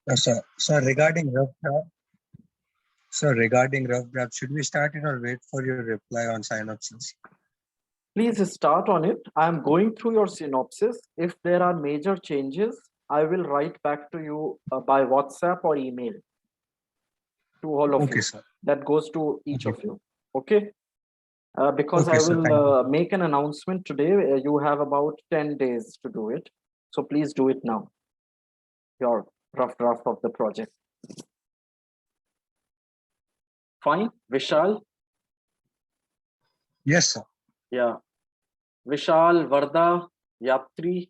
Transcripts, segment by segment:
Regarding rough draft, should we start it or wait for your reply on synopsis? Please start on it. I'm going through your synopsis. If there are major changes, I will write back to you by WhatsApp or email to all of you. Sir. That goes to each of you. Okay? Because Okay, I sir, will make an announcement today. You have about 10 days to do it. So please do it now. Your rough draft of the project. Fine. Vishal? Yes, sir. Yeah. Vishal, Varda, Yatri.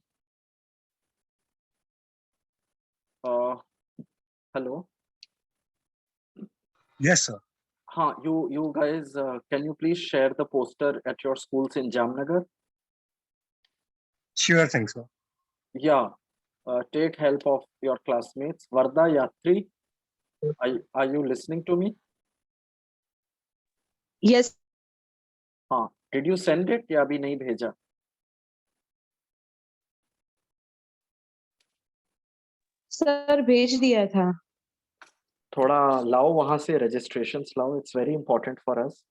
Hello. Yes, sir. You guys, can you please share the poster at your schools in Jamnagar? Sure thing, sir. Yeah. Take help of your classmates. Varda, Yatri, are you listening to me? Yes. हाँ. Did you send it या अभी नहीं भेजा? Sir भेज दिया था. थोड़ा लाओ वहां से registrations लाओ. It's very important for us.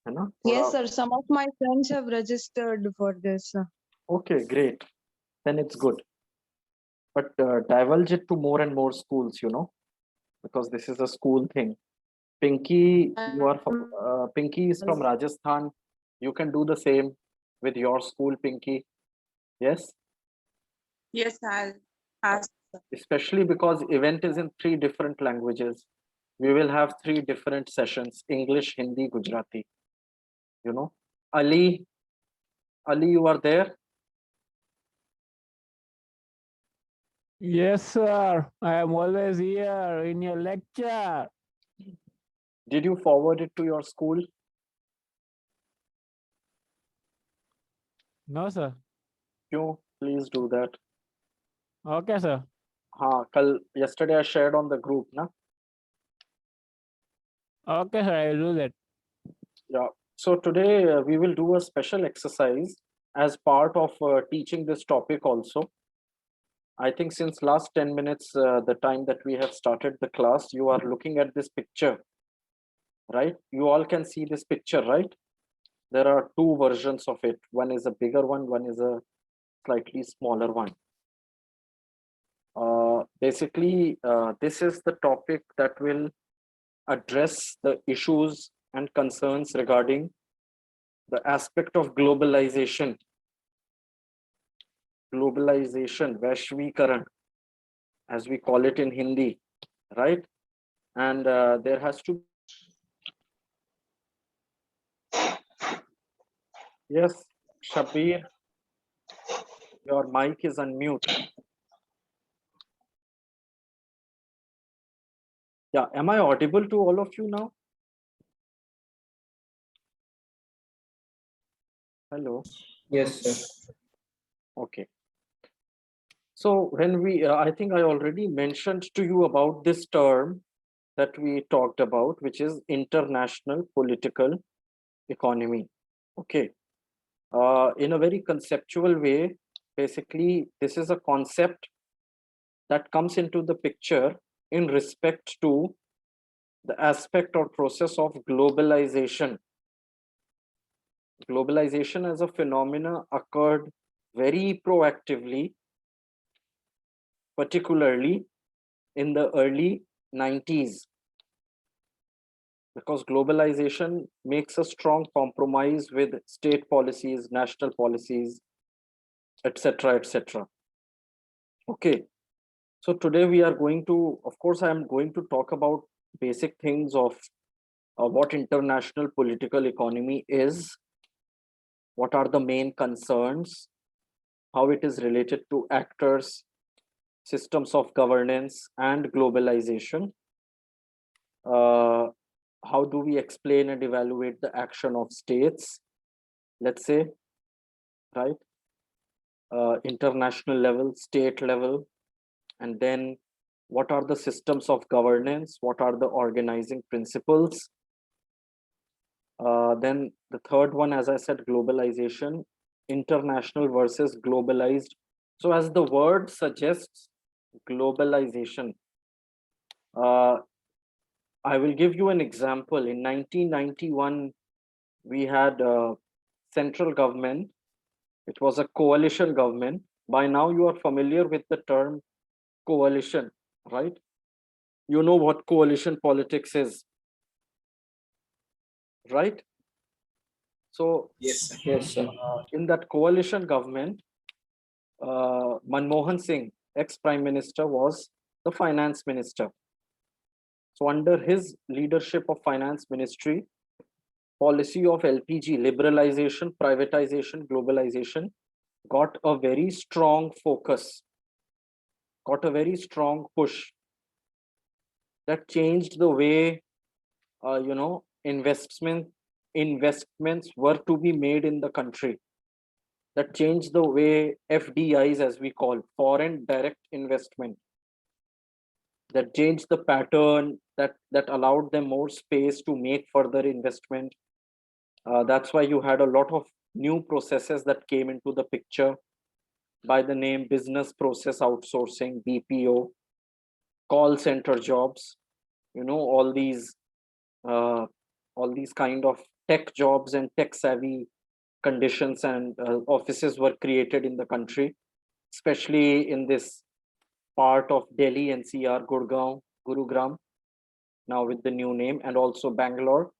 है ना? Yes, sir. Some of my friends have registered for this. Okay, great. Then it's good. But divulge it to more and more schools, you know, because this is a school thing. Pinky, Pinky is from Rajasthan. You can do the same with your school, Pinky. Yes? Yes, I'll ask. Especially because event is in 3 different languages. We will have 3 different sessions: English, Hindi, Gujarati. You know, Ali, you are there? Yes, sir. I am always here in your lecture. Did you forward it to your school? No, sir. You please do that. Okay, sir. Yesterday I shared on the group, na? Okay, sir. I will do that. Yeah. So today we will do a special exercise as part of teaching this topic also. I think since last 10 minutes, the time that we have started the class, you are looking at this picture, right? You all can see this picture, right? There are 2 versions of it. One is a bigger one is a slightly smaller one. Basically, this is the topic that will address the issues and concerns regarding the aspect of globalization. Globalization, Vaishvikaran, as we call it in Hindi, right? And there has to. Yes, Shabir, your mic is unmute. Yeah, am I audible to all of you now? Hello. Yes, sir. Okay. So when we, I think I already mentioned to you about this term that we talked about, which is international political economy. Okay. In a very conceptual way, basically, this is a concept that comes into the picture in respect to the aspect or process of globalization. Globalization as a phenomena occurred very proactively, particularly in the early 90s, because globalization makes a strong compromise with state policies, national policies, etc., etc. Okay, so today we are going to, of course, I am going to talk about basic things of what international political economy is, what are the main concerns, how it is related to actors, systems of governance, and globalization. How do we explain and evaluate the action of states, let's say, right? International level, state level, and then what are the systems of governance, what are the organizing principles. Then the third one, as I said, globalization, international versus globalized. So as the word suggests, globalization. I will give you an example. In 1991, we had a central government. It was a coalition government. By now, you are familiar with the term coalition, right? You know what coalition politics is, right? So, Yes. Yes, sir. in that coalition government, Manmohan Singh, ex-prime minister, was the finance minister. So, under his leadership of finance ministry, policy of LPG, liberalization, privatization, globalization, got a very strong focus, got a very strong push that changed the way investments were to be made in the country. That changed the way FDIs, as we call foreign direct investment, that changed the pattern, that allowed them more space to make further investment. That's why you had a lot of new processes that came into the picture by the name business process outsourcing, BPO, call center jobs, all these kind of tech jobs and tech savvy conditions and offices were created in the country, especially in this part of Delhi NCR, Gurgaon, Gurugram, now with the new name, and also Bangalore,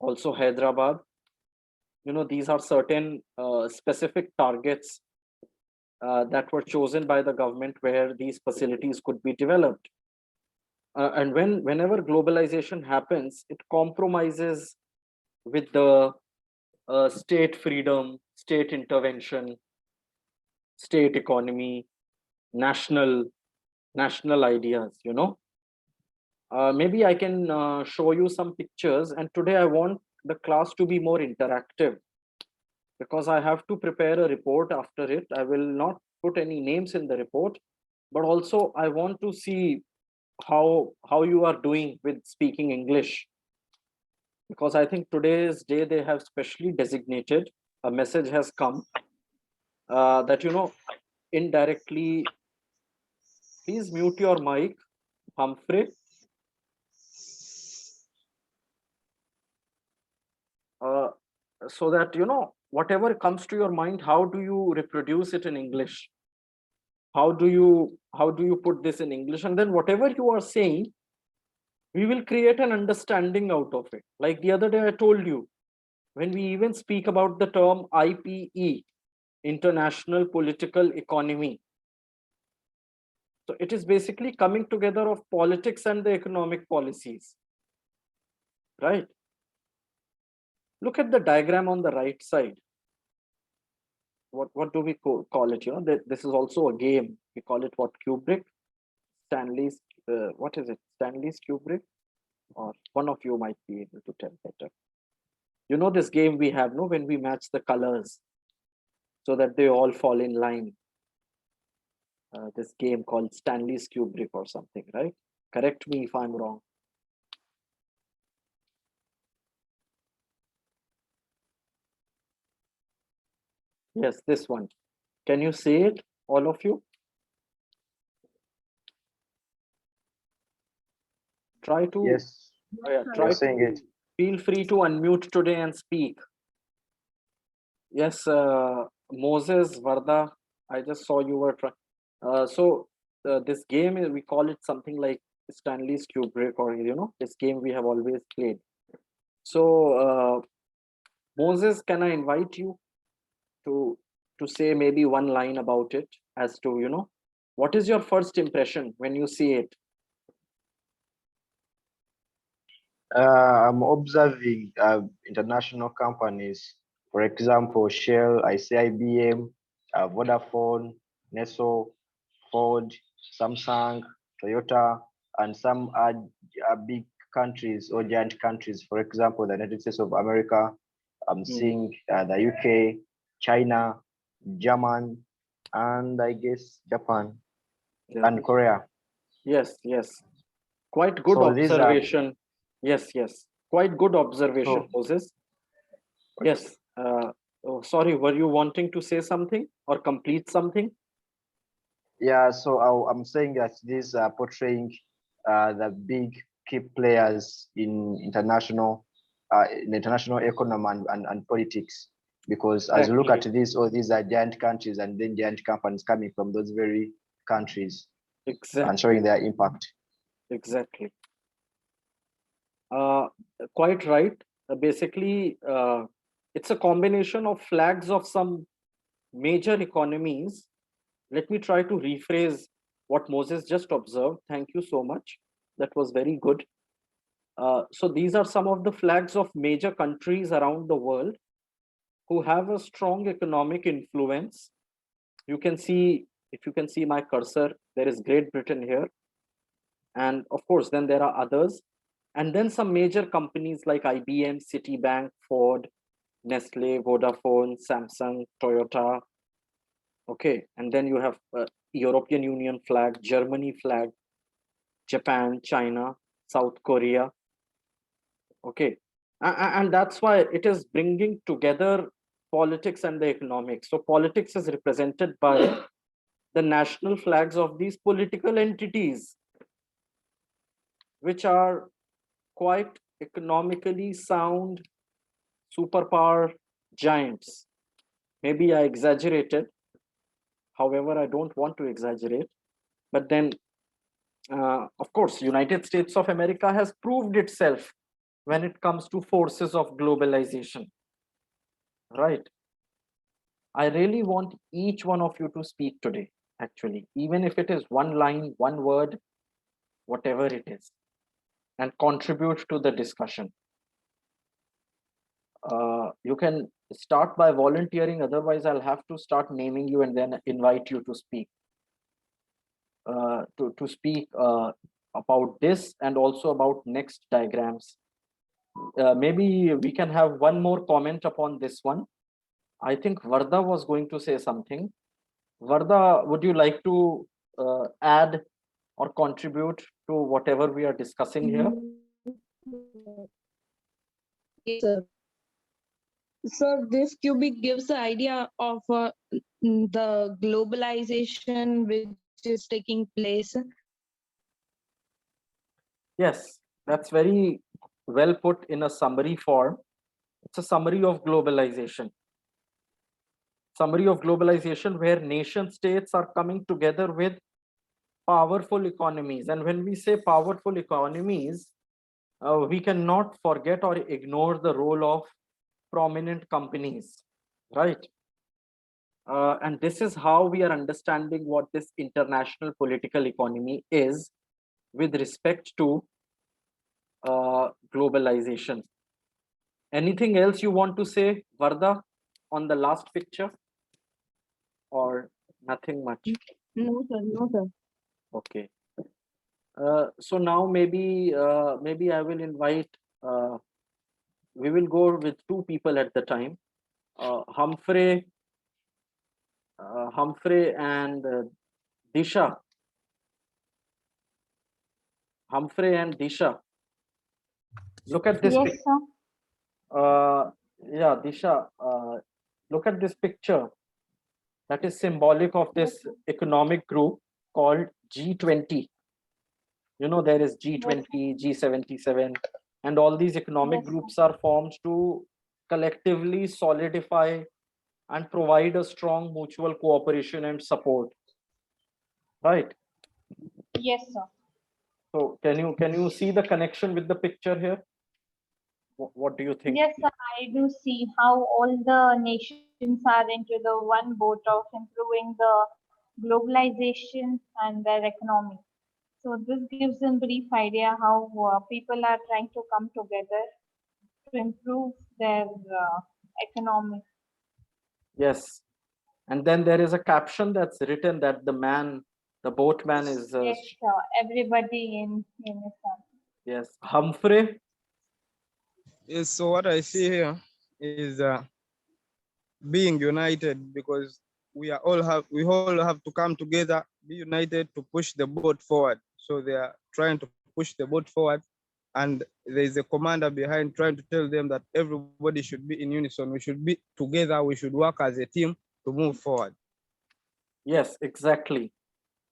also Hyderabad. These are certain specific targets that were chosen by the government where these facilities could be developed. And whenever globalization happens, it compromises with the state freedom, state intervention, state economy, national ideas. Maybe I can show you some pictures, and today I want the class to be more interactive because I have to prepare a report after it. I will not put any names in the report, but also I want to see how you are doing with speaking English, because I think today's day they have specially designated, a message has come that indirectly, please mute your mic, Humphrey. So that whatever comes to your mind, how do you reproduce it in English? How do you put this in English? And then whatever you are saying, we will create an understanding out of it. Like the other day I told you, when we even speak about the term IPE, international political economy, so it is basically coming together of politics and the economic policies, right? Look at the diagram on the right side. What do we call it? This is also a game. We call it what? Kubrick, Stanley's. What is it? Stanley's Kubrick, or one of you might be able to tell better. This game we have, no, when we match the colors so that they all fall in line. This game called Stanley's Kubrick or something, right? Correct me if I'm wrong. Yes, this one. Can you say it, all of you? Try to. Yes, Try you're saying it. Feel free to unmute today and speak. Yes, Moses, Varda, I just saw you were trying. So this game, we call it something like Stanley's Kubrick, or this game we have always played. So Moses, can I invite you to say maybe one line about it, as to what is your first impression when you see it? I'm observing international companies. For example, Shell, I see IBM, Vodafone, Nestle, Ford, Samsung, Toyota, and some are big countries or giant countries. For example, the United States of America. I'm seeing the UK, China, German, and I guess Japan and Korea. Yes. Quite good So these are- observation. Yes. Quite good observation, Moses. Yes. Oh, sorry, were you wanting to say something or complete something? Yeah, so I'm saying that these are portraying the big key players in international economy and politics. Because as you look at this, all these are giant countries and then giant companies coming from those very countries and showing their impact. Exactly. Quite right. Basically, it's a combination of flags of some major economies. Let me try to rephrase what Moses just observed. Thank you so much. That was very good. So these are some of the flags of major countries around the world who have a strong economic influence. You can see, if you can see my cursor, there is Great Britain here. And of course, then there are others. And then some major companies like IBM, Citibank, Ford, Nestle, Vodafone, Samsung, Toyota. Okay, and then you have European Union flag, Germany flag, Japan, China, South Korea. Okay, and that's why it is bringing together politics and the economics. So politics is represented by the national flags of these political entities, which are quite economically sound superpower giants. Maybe I exaggerated. However, I don't want to exaggerate. But then, of course, United States of America has proved itself when it comes to forces of globalization. Right. I really want each one of you to speak today, actually, even if it is one line, one word, whatever it is, and contribute to the discussion. You can start by volunteering, otherwise I'll have to start naming you and then invite you to speak. To speak about this and also about next diagrams. Maybe we can have one more comment upon this one. I think Varda was going to say something. Varda, would you like to add or contribute to whatever we are discussing here? Yes, sir. So this cubic gives the idea of the globalization which is taking place. Yes, that's very well put in a summary form. It's a summary of globalization. Summary of globalization where nation states are coming together with powerful economies. And when we say powerful economies, we cannot forget or ignore the role of prominent companies, right? And this is how we are understanding what this international political economy is with respect to globalization. Anything else you want to say, Varda, on the last picture? Or nothing much? No, sir. No, sir. Okay. So now maybe I will invite, we will go with two people at the time. Humphrey and Disha. Humphrey and Disha. Look at this. Yes, sir. Yeah, Disha. Look at this picture. That is symbolic of this economic group called G20. You know, there is G20, G77, and all these economic Yes, sir. groups are formed to collectively solidify and provide a strong mutual cooperation and support. Right. Yes, sir. So can you see the connection with the picture here? What do you think? Yes, sir. I do see how all the nations are into the one boat of improving the globalization and their economy. So this gives a brief idea how people are trying to come together to improve their economy. Yes. And then there is a caption that's written that the boatman is Yes, sir. Everybody in unison. yes, Humphrey. Yes, so what I see here is being united, because we all have to come together, be united to push the boat forward. So they are trying to push the boat forward, and there is a commander behind trying to tell them that everybody should be in unison. We should be together. We should work as a team to move forward. Yes, exactly.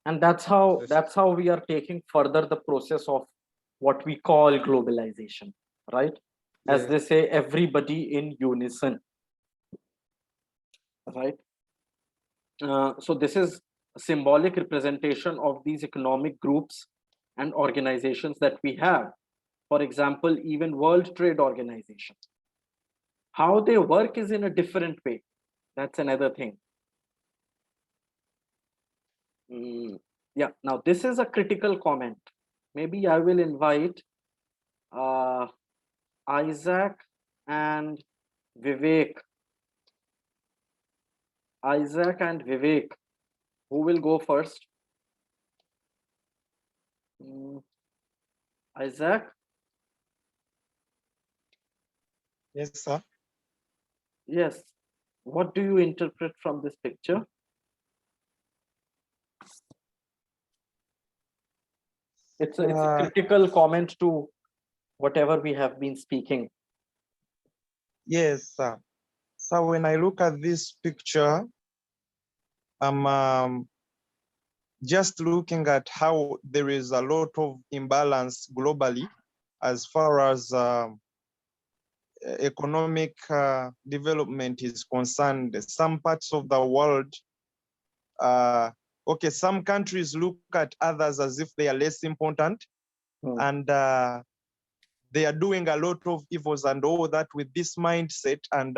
And that's how Yes. we are taking further the process of what we call globalization, right? As Yeah. they say, everybody in unison, right? So this is a symbolic representation of these economic groups and organizations that we have. For example, even World Trade Organization. How they work is in a different way. That's another thing. Yeah, now this is a critical comment. Maybe I will invite Isaac and Vivek. Isaac and Vivek. Who will go first? Isaac? Yes, sir. Yes. What do you interpret from this picture? It's a critical comment to whatever we have been speaking. Yes, sir. So when I look at this picture, I'm just looking at how there is a lot of imbalance globally as far as economic development is concerned. Some parts of the world, okay, some countries look at others as if they are less important, and they are doing a lot of evils and all that with this mindset and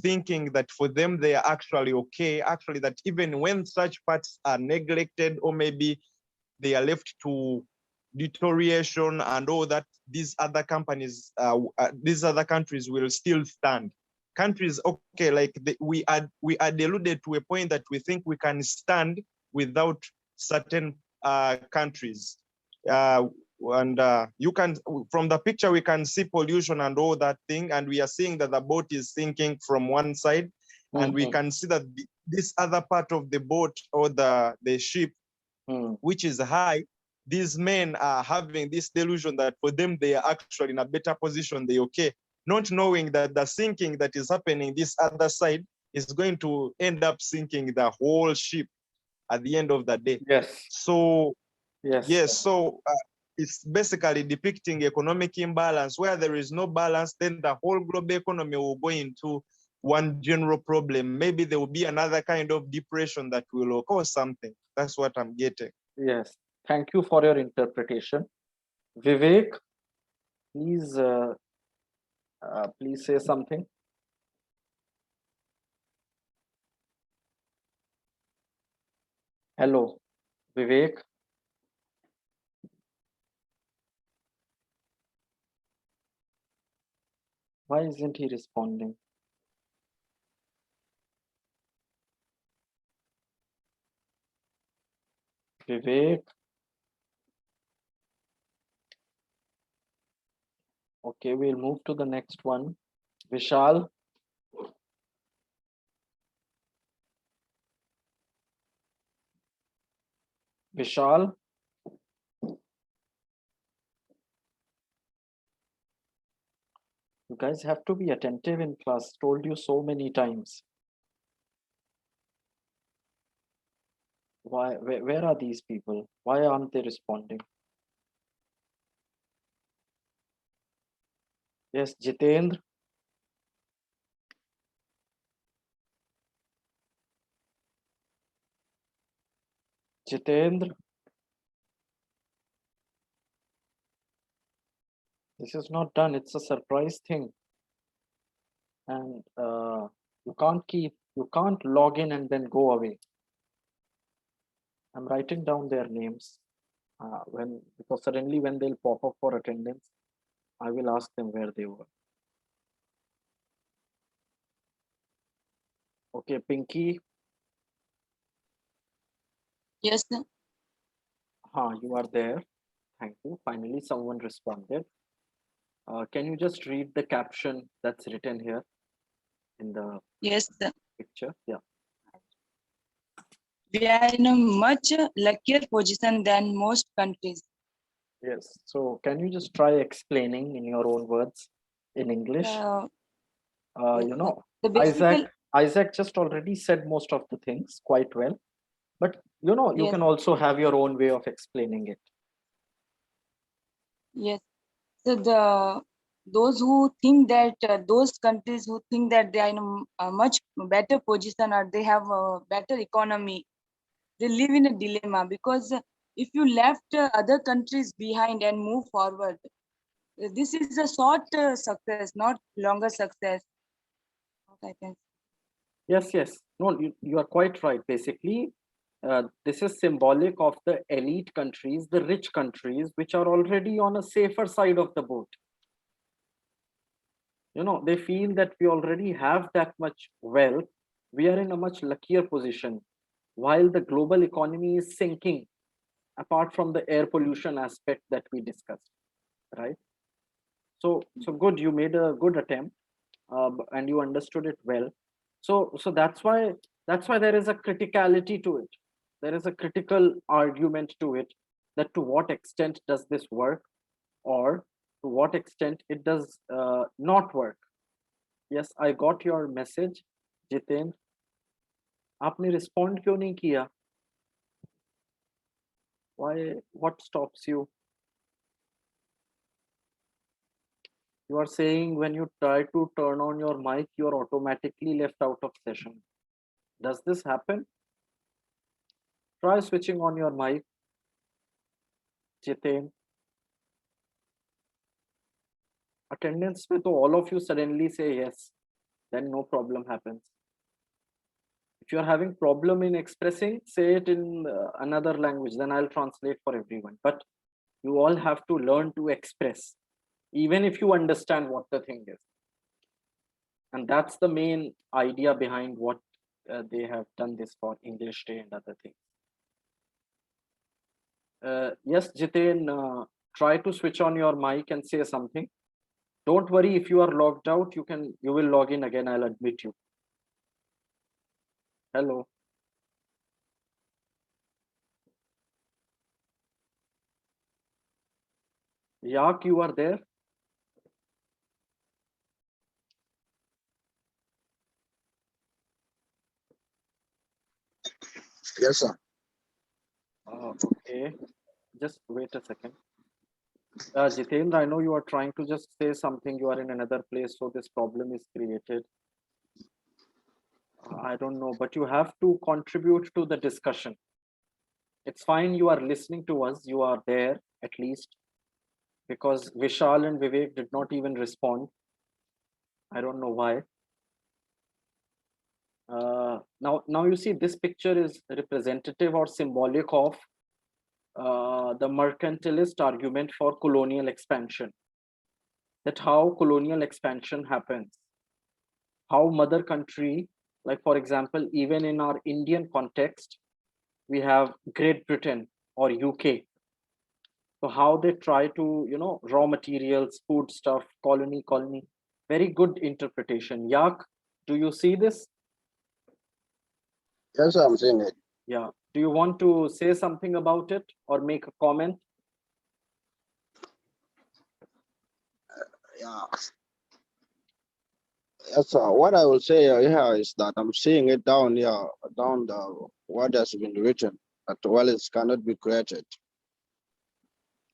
thinking that for them they are actually okay. Actually, that even when such parts are neglected or maybe they are left to deterioration and all that, these other countries will still stand. Countries, okay, like we are deluded to a point that we think we can stand without certain countries. And you can, from the picture, we can see pollution and all that thing, and we are seeing that the boat is sinking from one side, and we can see that this other part of the boat or the ship, which is high, these men are having this delusion that for them they are actually in a better position, they okay, not knowing that the sinking that is happening this other side is going to end up sinking the whole ship at the end of the day. Yes. So yes. So it's basically depicting economic imbalance. Where there is no balance, then the whole global economy will go into one general problem. Maybe there will be another kind of depression that will cause something. That's what I'm getting. Yes. Thank you for your interpretation. Vivek, please say something. Hello, Vivek. Why isn't he responding? Vivek. Okay, we'll move to the next one. Vishal. Vishal. You guys have to be attentive in class. Told you so many times. Why? Where are these people? Why aren't they responding? Yes, Jitendra. Jitendra. This is not done. It's a surprise thing. And you can't log in and then go away. I'm writing down their names because suddenly when they'll pop up for attendance, I will ask them where they were. Okay, Pinky. Yes, sir. You are there. Thank you. Finally, someone responded. Can you just read the caption that's written here in the Yes, sir. picture? Yeah. We are in a much luckier position than most countries. Yes. So can you just try explaining in your own words in English? The basic Isaac just already said most of the things quite well. But you know, you Yes. can also have your own way of explaining it. Yes. So those who think that those countries who think that they are in a much better position or they have a better economy, they live in a dilemma because if you left other countries behind and move forward, this is a short success, not longer success. What I can. Yes, yes. No, you are quite right. Basically, this is symbolic of the elite countries, the rich countries, which are already on a safer side of the boat. You know, they feel that we already have that much wealth. We are in a much luckier position, while the global economy is sinking, apart from the air pollution aspect that we discussed, right? So good. You made a good attempt, and you understood it well. So that's why there is a criticality to it. There is a critical argument to it, that to what extent does this work, or to what extent it does not work. Yes, I got your message, Jiten. आपने respond क्यों नहीं किया? Why? What stops you? You are saying when you try to turn on your mic, you are automatically left out of session. Does this happen? Try switching on your mic, Jiten. Attendance में तो all of you suddenly say yes, then no problem happens. If you are having problem in expressing, say it in another language, then I'll translate for everyone. But you all have to learn to express, even if you understand what the thing is. And that's the main idea behind what they have done this for English Day and other things. Yes, Jiten, try to switch on your mic and say something. Don't worry, if you are logged out, you will log in again. I'll admit you. Hello. Yak, you are there? Yes, sir. Okay. Just wait a second. Jitendra, I know you are trying to just say something. You are in another place, so this problem is created. I don't know, but you have to contribute to the discussion. It's fine. You are listening to us. You are there at least, because Vishal and Vivek did not even respond. I don't know why. Now you see this picture is representative or symbolic of the mercantilist argument for colonial expansion. That how colonial expansion happens, how mother country, like for example, even in our Indian context, we have Great Britain or UK. So how they try to, raw materials, food stuff, colony, very good interpretation. Yak, do you see this? Yes, sir, I'm seeing it. Yeah. Do you want to say something about it or make a comment? Yeah. Yes, sir. What I will say here is that I'm seeing it down here, down the what has been written, that wealth cannot be created.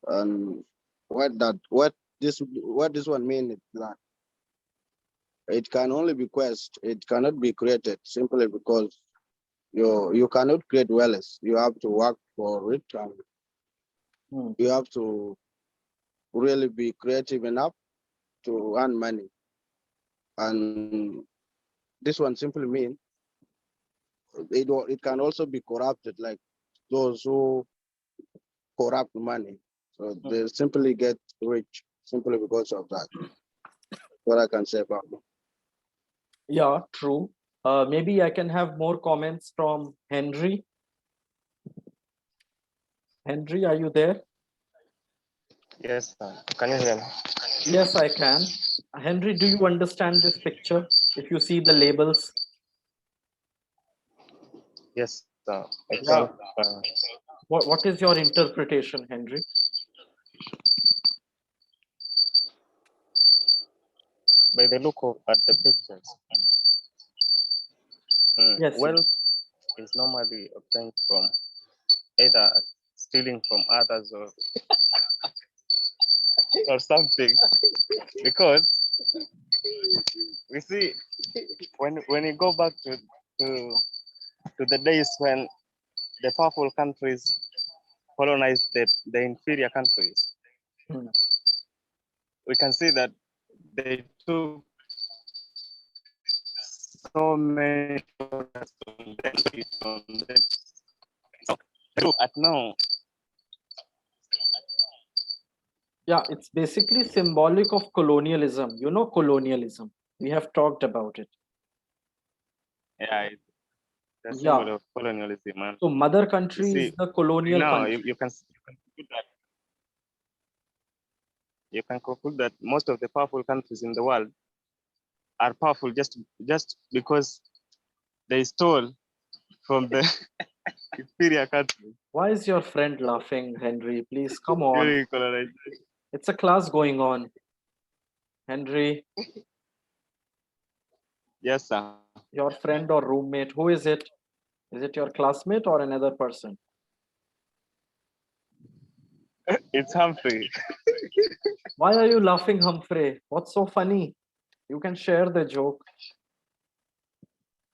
And what this one means is that it can only be quest, it cannot be created simply because you cannot create wealth. You have to work for it, and you have to really be creative enough to earn money. And this one simply means it can also be corrupted, like those who corrupt money. So they simply get rich simply because of that. What I can say about it. Yeah, true. Maybe I can have more comments from Henry. Henry, are you there? Yes, sir. Can you hear me? Yes, I can. Henry, do you understand this picture? If you see the labels. Yes, sir. I Yeah. think What is your interpretation, Henry? by the look of at the pictures, Yes. wealth is normally obtained from either stealing from others or something. Because we see when you go back to the days when the powerful countries colonized the inferior countries, we can see that they took so many shortcuts from them. So at now, Yeah, it's basically symbolic of colonialism. You know, colonialism. We have talked about it. yeah, it's a Yeah. symbol of colonialism, man. So mother country see, is the colonial Now country. you can conclude that most of the powerful countries in the world are powerful just because they stole from the inferior countries Why is your friend laughing, Henry? Please come on. during colonization. It's a class going on. Henry, Yes, sir. your friend or roommate, who is it? Is it your classmate or another person? It's Humphrey. Why are you laughing, Humphrey? What's so funny? You can share the joke.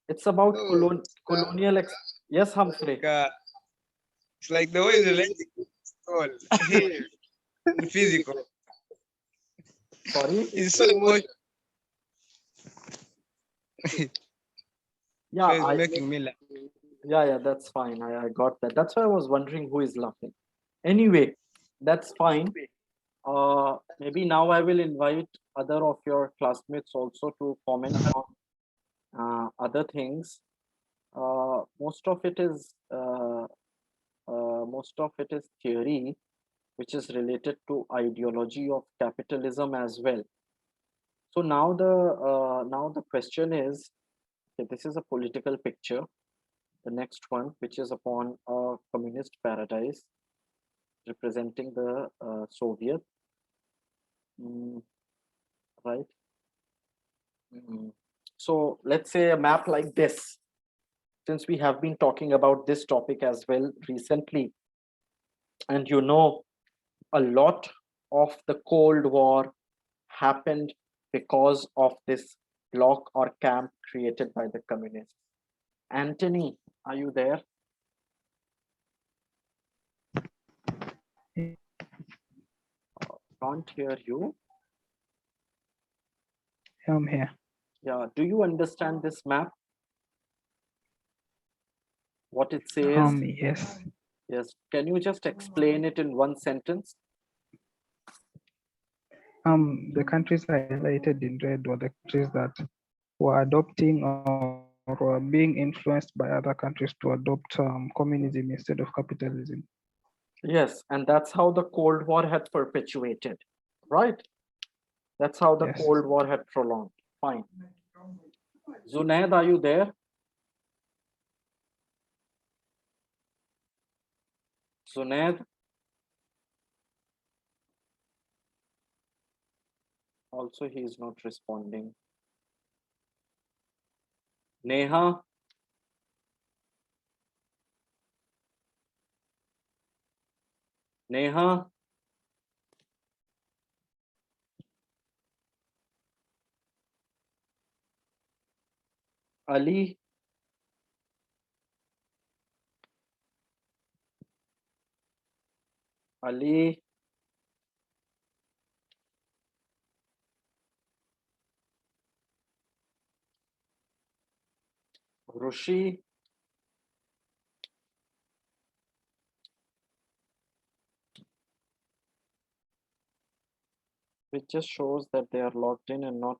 It's about colonial. Yes, Humphrey. It's like the way the lady stole here in physical. Sorry? It's so emotional. Yeah, So it's making me laugh. yeah, that's fine. I got that. That's why I was wondering who is laughing. Anyway, that's fine. Maybe now I will invite other of your classmates also to comment on other things. Most of it is theory, which is related to ideology of capitalism as well. So now the question is, okay, this is a political picture. The next one, which is upon a communist paradise, representing the Soviet, right? So let's say a map like this, since we have been talking about this topic as well recently, and you know, a lot of the Cold War happened because of this block or camp created by the communists. Anthony, are you there? Can't hear you. I'm here. Yeah, do you understand this map? What it says? Yes. Yes. Can you just explain it in one sentence? The countries highlighted in red were the countries that were adopting or were being influenced by other countries to adopt communism instead of capitalism. Yes, and that's how the Cold War had perpetuated, right? That's how the Yes. Cold War had prolonged. Fine. Zunaid, are you there? Zunaid? Also, he is not responding. Neha? Neha? Ali? Ali? Rushi? It just shows that they are logged in and not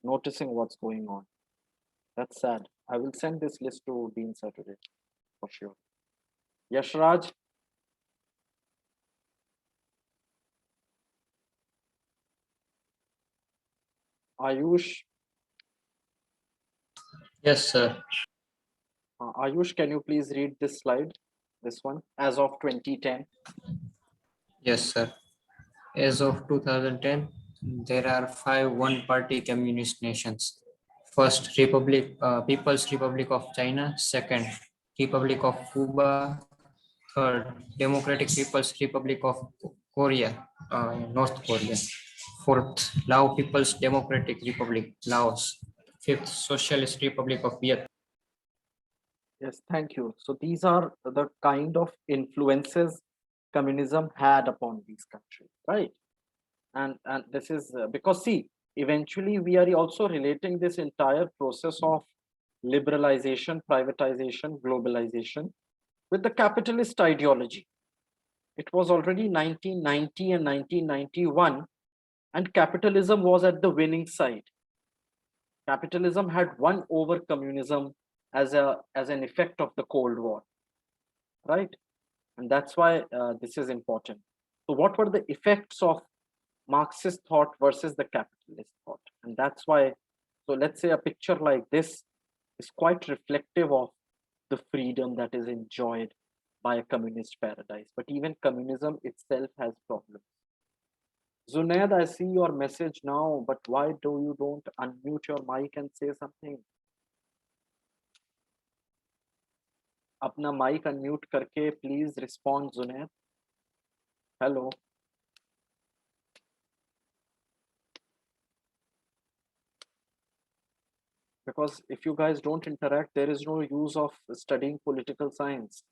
noticing what's going on. That's sad. I will send this list to Dean Sir today, for sure. Yashraj? Ayush? Yes, sir. Ayush, can you please read this slide? This one, as of 2010. Yes, sir. As of 2010, there are 5 one-party communist nations: First, People's Republic of China. Second, Republic of Cuba. Third, Democratic People's Republic of Korea, North Korea. Fourth, Lao People's Democratic Republic, Laos. Fifth, Socialist Republic of Vietnam. Yes, thank you. So these are the kind of influences communism had upon these countries, right? And this is because see, eventually we are also relating this entire process of liberalization, privatization, globalization with the capitalist ideology. It was already 1990 and 1991, and capitalism was at the winning side. Capitalism had won over communism as an effect of the Cold War, right? And that's why this is important. So what were the effects of Marxist thought versus the capitalist thought? And that's why, so let's say a picture like this is quite reflective of the freedom that is enjoyed by a communist paradise. But even communism itself has problems. Zunaid, I see your message now, but why you don't unmute your mic and say something? Apna mic unmute karke please respond, Zunaid. Hello. Because if you guys don't interact, there is no use of studying political science.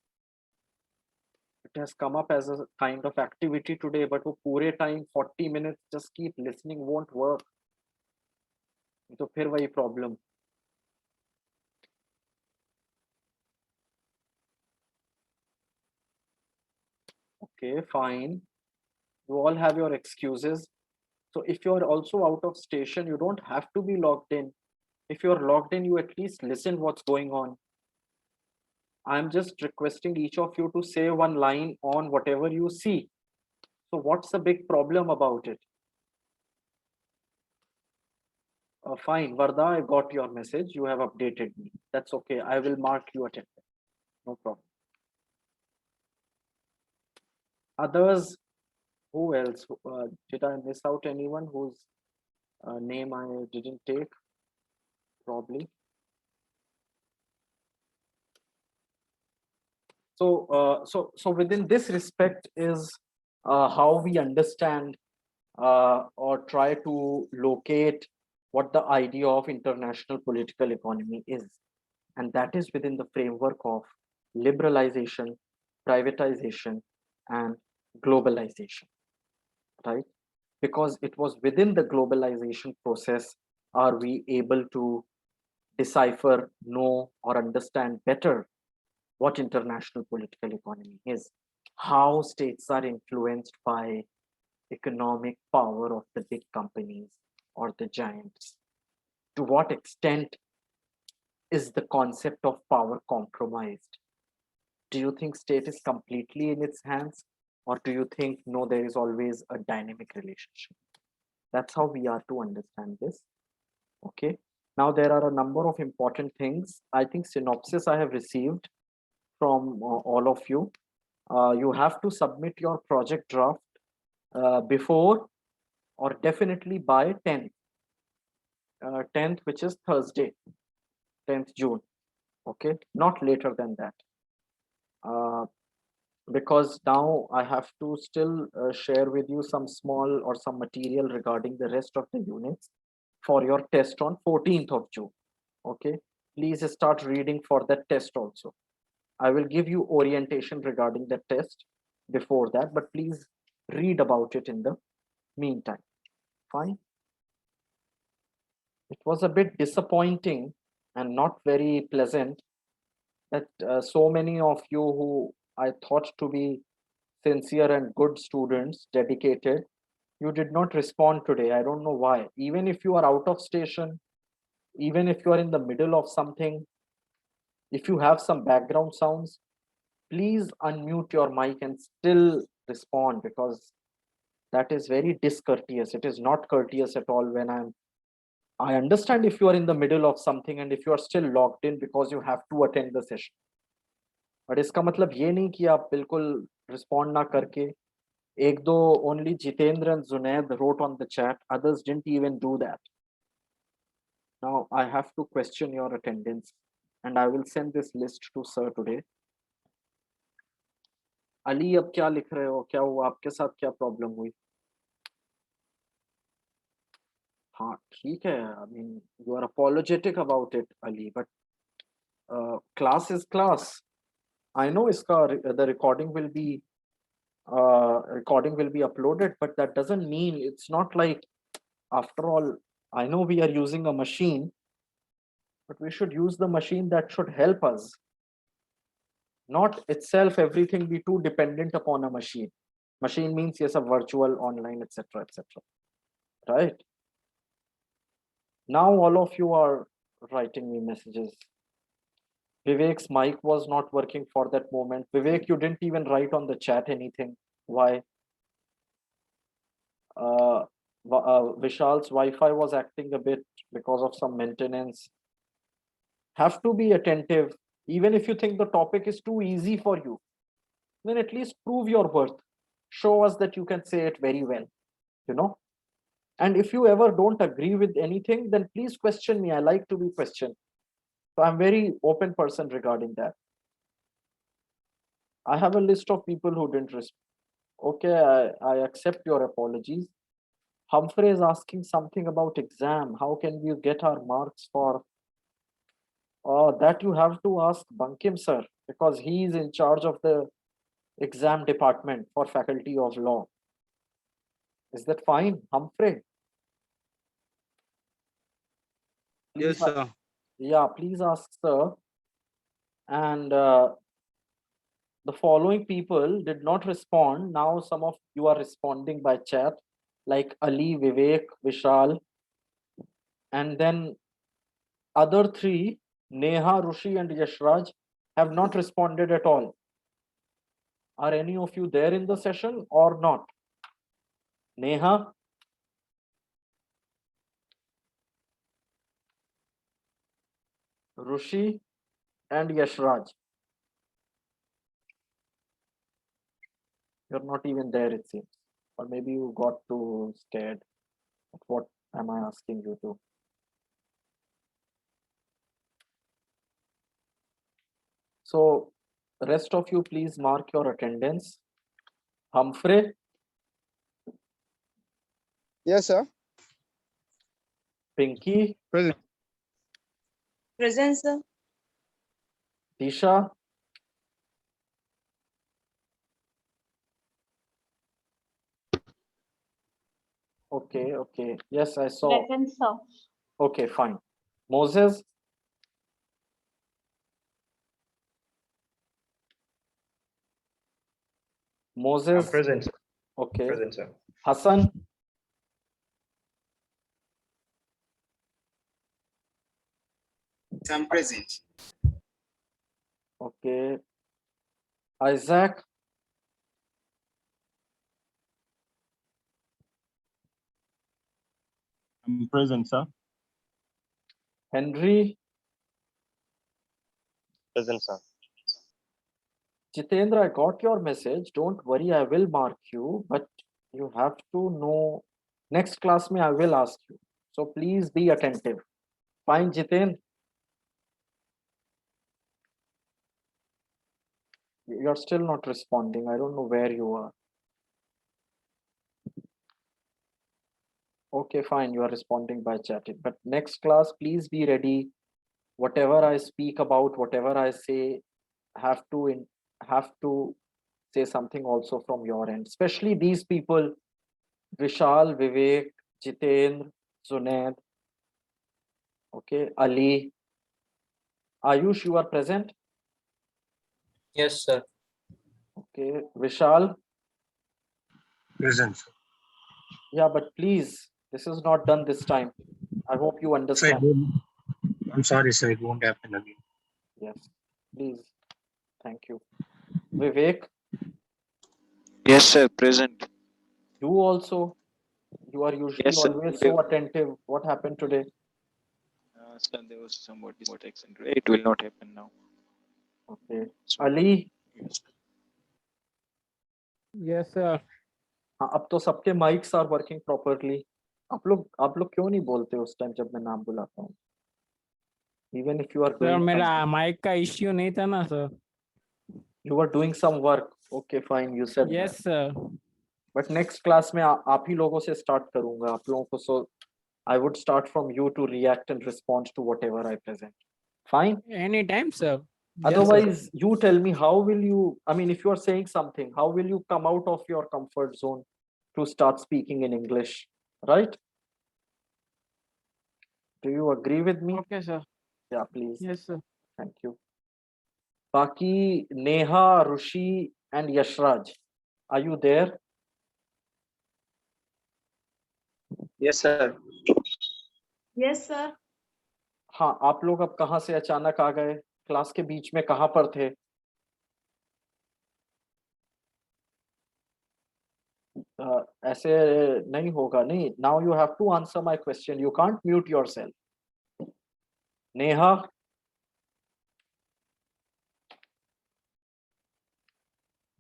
It has come up as a kind of activity today, but wo pure time 40 minutes just keep listening won't work. तो फिर वही problem. Okay, fine. You all have your excuses. So if you're also out of station, you don't have to be logged in. If you're logged in, you at least listen what's going on. I'm just requesting each of you to say one line on whatever you see. So what's the big problem about it? Fine, Varda, I got your message. You have updated me. That's okay. I will mark you attended. No problem. Others, who else? Did I miss out anyone whose name I didn't take? Probably. So within this respect is how we understand or try to locate what the idea of international political economy is. And that is within the framework of liberalization, privatization, and globalization, right? Because it was within the globalization process are we able to decipher, know, or understand better what international political economy is, how states are influenced by economic power of the big companies or the giants. To what extent is the concept of power compromised? Do you think state is completely in its hands, or do you think no, there is always a dynamic relationship? That's how we are to understand this. Okay. Now there are a number of important things. I think synopsis I have received from all of you. You have to submit your project draft before or definitely by 10th, 10th, which is Thursday, 10th June. Okay, not later than that. Because now I have to still share with you some small or some material regarding the rest of the units for your test on 14th of June. Okay, please start reading for that test also. I will give you orientation regarding the test before that, but please read about it in the meantime. Fine. It was a bit disappointing and not very pleasant that so many of you who I thought to be sincere and good students, dedicated, you did not respond today. I don't know why. Even if you are out of station, even if you are in the middle of something, if you have some background sounds, please unmute your mic and still respond, because that is very discourteous. It is not courteous at all when I understand if you are in the middle of something and if you are still logged in because you have to attend the session. But इसका मतलब ये नहीं कि आप बिल्कुल respond ना करके एक दो only Jitendra and Zunaid wrote on the chat, others didn't even do that. Now I have to question your attendance and I will send this list to sir today. Ali, अब क्या लिख रहे हो? क्या हुआ? आपके साथ क्या प्रॉब्लम हुई? हाँ, ठीक है. I mean, you are apologetic about it, Ali, but class is class. I know the recording will be uploaded, but that doesn't mean, it's not like, after all, I know we are using a machine, but we should use the machine that should help us. Not itself everything be too dependent upon a machine. Machine means yes, a virtual, online, etc., etc. Right? Now all of you are writing me messages. Vivek's mic was not working for that moment. Vivek, you didn't even write on the chat anything. Why? Vishal's Wi-Fi was acting a bit because of some maintenance. Have to be attentive. Even if you think the topic is too easy for you, then at least prove your worth. Show us that you can say it very well, you know. And if you ever don't agree with anything, then please question me. I like to be questioned. So I'm very open person regarding that. I have a list of people who didn't respond. Okay, I accept your apologies. Humphrey is asking something about exam. How can we get our marks for? That you have to ask Bankim sir, because he is in charge of the exam department for Faculty of Law. Is that fine, Humphrey? Yes, sir. Yeah, please ask sir. And the following people did not respond. Now some of you are responding by chat, like Ali, Vivek, Vishal. And then other three, Neha, Rushi, and Yashraj, have not responded at all. Are any of you there in the session or not? Neha? Rushi and Yashraj. You're not even there, it seems. Or maybe you got too scared. What am I asking you to? So, rest of you, please mark your attendance. Humphrey? Yes, sir. Pinky? Present. Present, sir. Disha? Okay, okay. Yes, I saw. Present, sir. Okay, fine. Moses? Moses? I'm present, sir. Okay. Present, sir. Hassan? I'm present. Okay. Isaac? I'm present, sir. Henry? Present, sir. Jitendra, I got your message. Don't worry, I will mark you, but you have to know. Next class, I will ask you. So please be attentive. Fine, Jiten. You're still not responding. I don't know where you are. Okay, fine. You are responding by chatting. But next class, please be ready. Whatever I speak about, whatever I say, have to say something also from your end. Especially these people, Vishal, Vivek, Jitendra, Zunaid. Okay, Ali. Ayush, you are present? Yes, sir. Okay, Vishal? Present. Yeah, but please, this is not done this time. I hope you So it understand. I'm sorry, sir. It won't happen again. Yes, please. Thank you. Vivek, Yes, sir. Present. you also, you are usually Yes, sir. always so attentive. What happened today? Sir, there was somewhat accident. It will not happen now. Okay. Ali, Yes, sir. हाँ, अब तो सबके mics are working properly. आप लोग क्यों नहीं बोलते उस टाइम जब मैं नाम बुलाता हूँ? Even if you are sir doing मेरा something. माइक का इश्यू नहीं था ना sir. You were doing some work. Okay, fine. You said Yes that. sir. But next class में आप ही लोगों से start करूँगा आप लोगों को. So I would start from you to react and respond to whatever I present. Fine. Anytime sir. Yes, sir. Otherwise, you tell me how will you, I mean, if you are saying something, how will you come out of your comfort zone to start speaking in English, right? Do you agree with me? Okay sir. Yeah, please. Yes sir. Thank you. Baki, Neha, Rushi, and Yashraj, are you there? Yes, sir. Yes, sir. हाँ, आप लोग अब कहाँ से अचानक आ गए? Class के बीच में कहाँ पर थे? ऐसे नहीं होगा, नहीं. Now you have to answer my question. You can't mute yourself. Neha.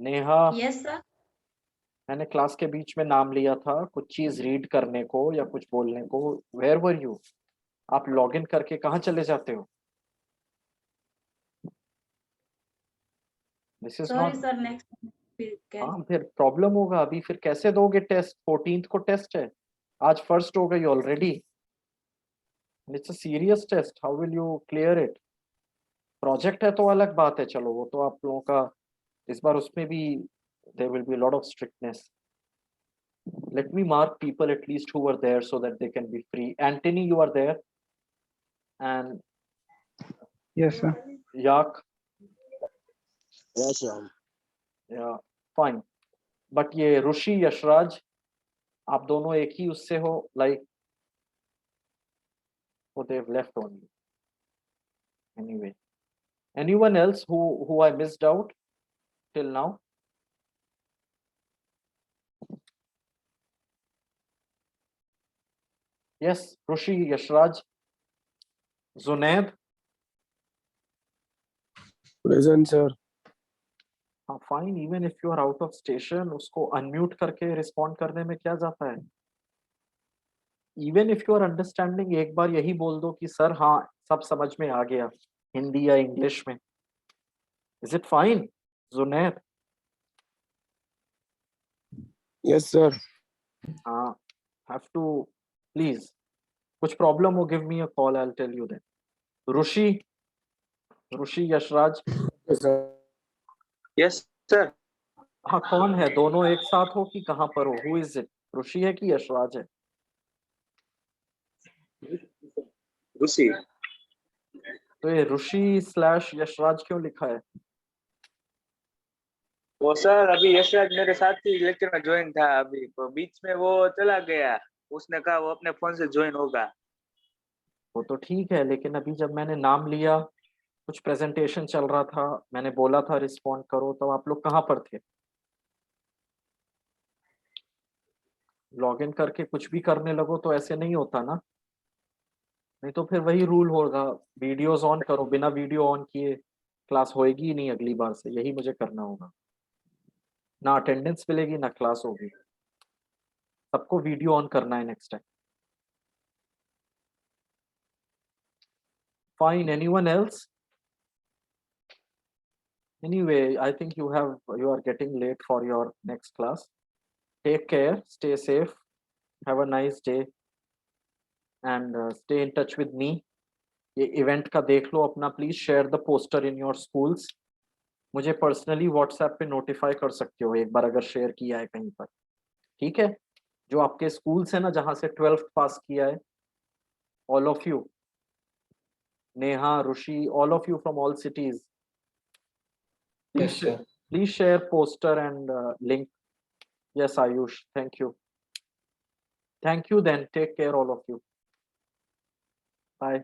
Neha. Yes, sir. मैंने क्लास के बीच में नाम लिया था कुछ चीज रीड करने को या कुछ बोलने को. Where were you? आप लॉग इन करके कहाँ चले जाते हो? This is Sorry, not. sir. Next. हाँ, फिर प्रॉब्लम होगा. अभी फिर कैसे दोगे टेस्ट? 14th को टेस्ट है. आज फर्स्ट हो गई already. It's a serious test. How will you clear it? Project है तो अलग बात है, चलो वो तो आप लोगों का इस बार उसमें भी there will be a lot of strictness. Let me mark people at least who were there so that they can be free. Anthony, you are there. And Yes, sir. Yak. Yes, sir. Yeah, fine. But ये ऋषि यशराज, आप दोनों एक ही उससे हो, like, oh, they've left on you. Anyway, anyone else who I missed out till now? Yes, Rushi, Yashraj, Zunaid. Present, sir. हाँ, fine. Even if you are out of station, उसको unmute करके respond करने में क्या जाता है? Even if you are understanding, एक बार यही बोल दो कि सर हाँ सब समझ में आ गया, हिंदी या इंग्लिश में. Is it fine, Zunaid? Yes, sir. हाँ, have to please. कुछ प्रॉब्लम हो, give me a call, I'll tell you then. Rushi, Yashraj. Yes, sir. Yes, sir. हाँ, कौन है? दोनों एक साथ हो कि कहाँ पर हो? Who is it? रुषि है कि यशराज है? Rusi. तो ये ऋषि/यशराज क्यों लिखा है? वो सर अभी यशराज मेरे साथ ही लेक्चर में ज्वाइन था, अभी तो बीच में वो चला गया. उसने कहा वो अपने फोन से ज्वाइन होगा. वो तो ठीक है, लेकिन अभी जब मैंने नाम लिया, कुछ प्रेजेंटेशन चल रहा था, मैंने बोला था रिस्पॉन्ड करो, तो आप लोग कहाँ पर थे? लॉग इन करके कुछ भी करने लगो तो ऐसे नहीं होता ना. नहीं तो फिर वही रूल होगा, वीडियोस ऑन करो, बिना वीडियो ऑन किए क्लास होएगी ही नहीं अगली बार से. यही मुझे करना होगा. ना अटेंडेंस मिलेगी ना क्लास होगी. सबको वीडियो ऑन करना है next time. Fine. Anyone else? Anyway, I think you are getting late for your next class. Take care, stay safe, have a nice day, and stay in touch with me. ये event का देख लो अपना. Please share the poster in your schools. मुझे personally WhatsApp पे notify कर सकते हो एक बार अगर शेयर किया है कहीं पर. ठीक है? जो आपके स्कूल्स है ना जहां से 12th पास किया है, all of you, Neha, Rishi, all of you from all cities, Yes, sir. please share poster and link. Yes, Ayush, thank you. Thank you then. Take care, all of you. Bye.